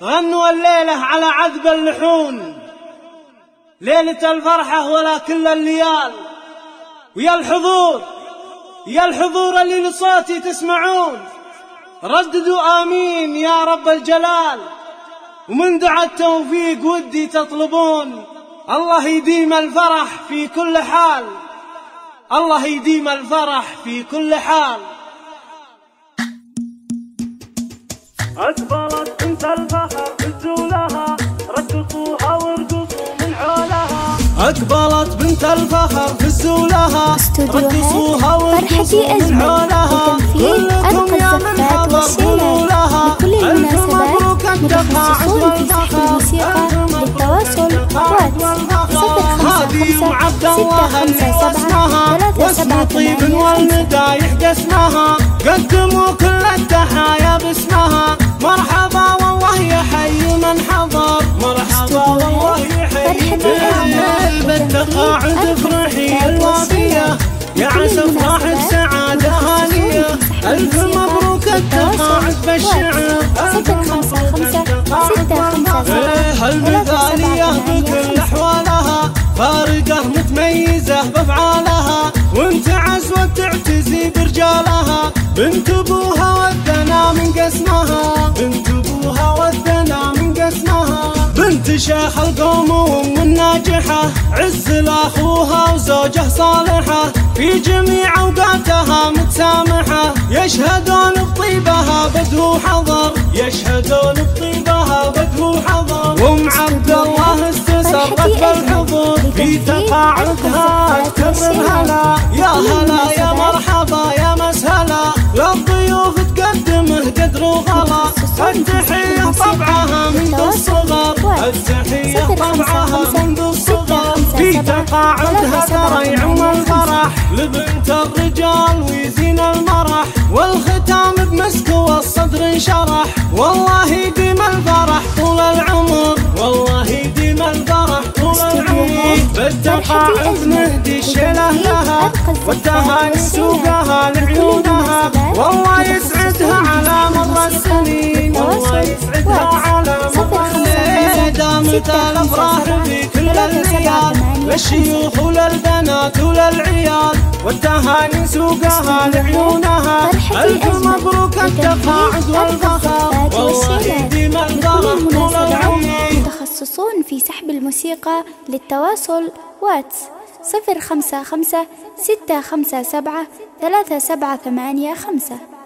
غنوا الليلة على عذب اللحون، ليلة الفرحة ولا كل الليال. ويا الحضور، يا الحضور اللي لصوتي تسمعون، رددوا آمين يا رب الجلال. ومن دعاء التوفيق ودي تطلبون، الله يديم الفرح في كل حال، الله يديم الفرح في كل حال. أقبلت بنت الفخر بزولها، رقصوها وارقصوا من حولها. أقبلت بنت الفخر في الزولها، رقصوها وارقصوا من حولها. كلكم يا من حضر حضورها، ألف مبروك التقاعد والفخر. هادي وعبد الله اللي واسمها، واسم طيب والمدايح قسمها. قدموا كل التحايا باسمها، مرحبا والله يحيي من حضر، مرحبا والله يحيي. بالتقاعد افرحي الوافية، يا عسى افراحك سعادة هانية. ألف مبروك التقاعد بالشعر، المثالية بكل أحوالها، فارقة متميزة بأفعالها. وانت عزوة تعتزي برجالها، بنت ابوها ودنا من قسمها، بنت ابوها ودنا من قسمها. بنت شيخ القوم وام الناجحة، عز لاخوها وزوجه صالحة. في جميع اوقاتها متسامحة، يشهدون بطيبها بدو حضر، يشهدون بطيبها بدو حضر. وام عبد الله استسرت بالحضور، في تقاعدها تكرر هلا. يا هلا يا مرحبا يا مسهلا، للضيوف تقدمه قدر وغلا. التحية طبعها منذ الصغر، التحية طبعها منذ الصغر. في تقاعدها ترى يعم الفرح، لبنت الرجال ويزين المرح. والختام بمسك والصدر انشرح، والله يديم الفرح طول العمر، والله يديم الفرح طول العمر. بالتقاعد نهدي الشله لها، والتهاني سوقها لعيونها. والله يسعدها على مر السنين، والله يسعدها على مر السنين. دامت الافراح في كل الليال، للشيوخ وللبنات وللعيال. والتهاني سوقها لعيونها، ألف مبروك التقاعد والفخر، والله يديم الفرح طول العمر. متخصصون في سحب الموسيقى. للتواصل واتس 055 657 3785.